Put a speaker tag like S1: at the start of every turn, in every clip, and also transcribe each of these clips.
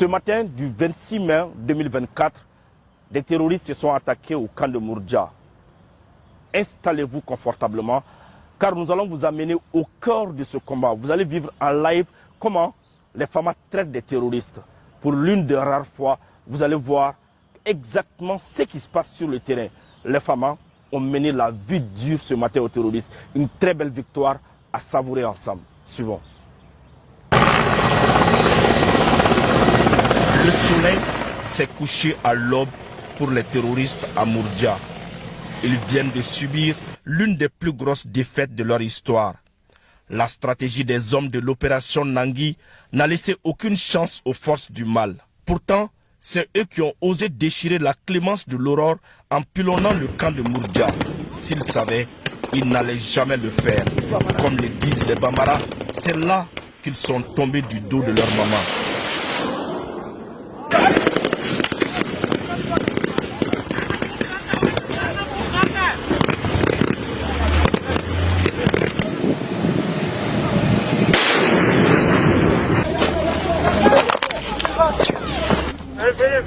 S1: Ce matin du 26 mai 2024, des terroristes se sont attaqués au camp de Mourdja. Installez-vous confortablement car nous allons vous amener au cœur de ce combat. Vous allez vivre en live comment les FAMA traitent des terroristes. Pour l'une des rares fois, vous allez voir exactement ce qui se passe sur le terrain. Les FAMA ont mené la vie dure ce matin aux terroristes. Une très belle victoire à savourer ensemble. Suivons. Le soleil s'est couché à l'aube pour les terroristes à Mourdja. Ils viennent de subir l'une des plus grosses défaites de leur histoire. La stratégie des hommes de l'opération Nangui n'a laissé aucune chance aux forces du mal. Pourtant, c'est eux qui ont osé déchirer la clémence de l'aurore en pilonnant le camp de Mourdja. S'ils savaient, ils n'allaient jamais le faire. Comme le disent les Bambara, c'est là qu'ils sont tombés du dos de leur maman.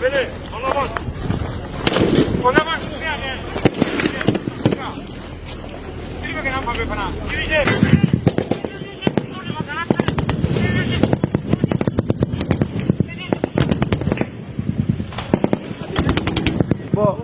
S2: Venez, on avance. On avance, viens. Dirigez.
S3: Bon.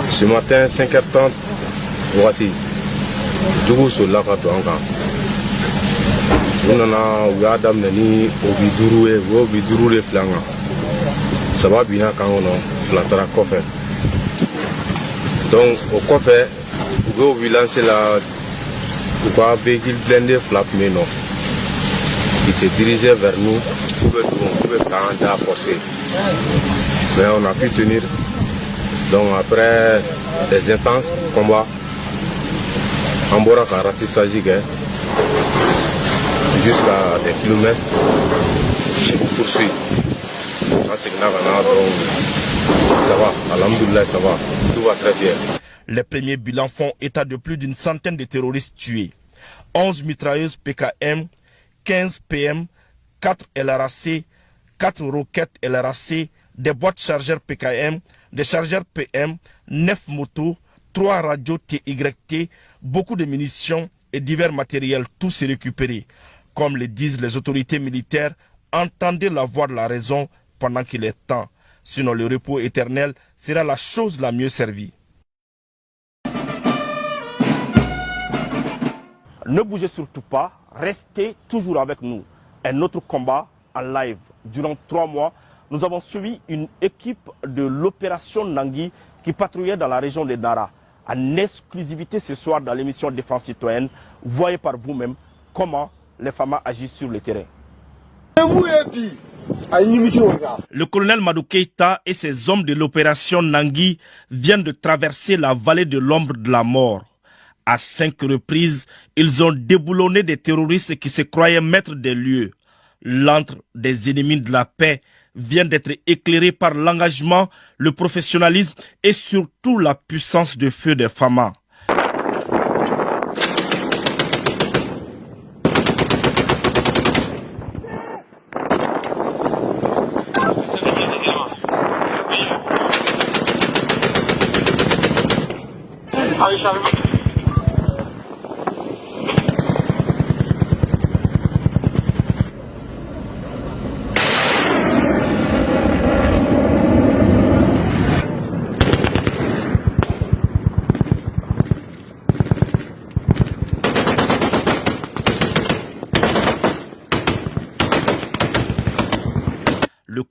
S4: Ce matin, 5h30, voici. Djougou sur la carte encore. On a eu Adam Nani, Obidourou et Flanga. Ça va bien quand on a Flatara Koffer. Donc, au Koffer, on va lancer la véhicule blindé flap, mais non. Il s'est dirigé vers nous, on pouvait quand forcer. Mais on a pu tenir. Donc après des intenses combats, on va ratissage jusqu'à des kilomètres, je vous poursuis. Ça va, alhamdoulilah, ça va, tout va très bien.
S1: Les premiers bilans font état de plus d'une centaine de terroristes tués. 11 mitrailleuses PKM, 15 PM, 4 LRAC, 4 roquettes LRAC, des boîtes chargeurs PKM, des chargeurs PM, 9 motos, 3 radios TYT, beaucoup de munitions et divers matériels, tous récupérés. Comme le disent les autorités militaires, entendez la voix de la raison pendant qu'il est temps. Sinon le repos éternel sera la chose la mieux servie. Ne bougez surtout pas, restez toujours avec nous. Un autre combat en live. Durant 3 mois, nous avons suivi une équipe de l'opération Nangui qui patrouillait dans la région de Nara. En exclusivité ce soir dans l'émission Défense citoyenne, voyez par vous-même comment les FAMA agissent sur le terrain. Le colonel Madou Keïta et ses hommes de l'opération Nangui viennent de traverser la vallée de l'ombre de la mort. À 5 reprises, ils ont déboulonné des terroristes qui se croyaient maîtres des lieux. L'antre des ennemis de la paix vient d'être éclairé par l'engagement, le professionnalisme et surtout la puissance de feu des FAMA. Le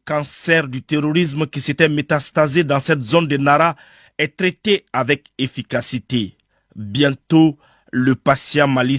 S1: cancer du terrorisme qui s'était métastasé dans cette zone de Nara est traité avec efficacité. Bientôt, le patient Mali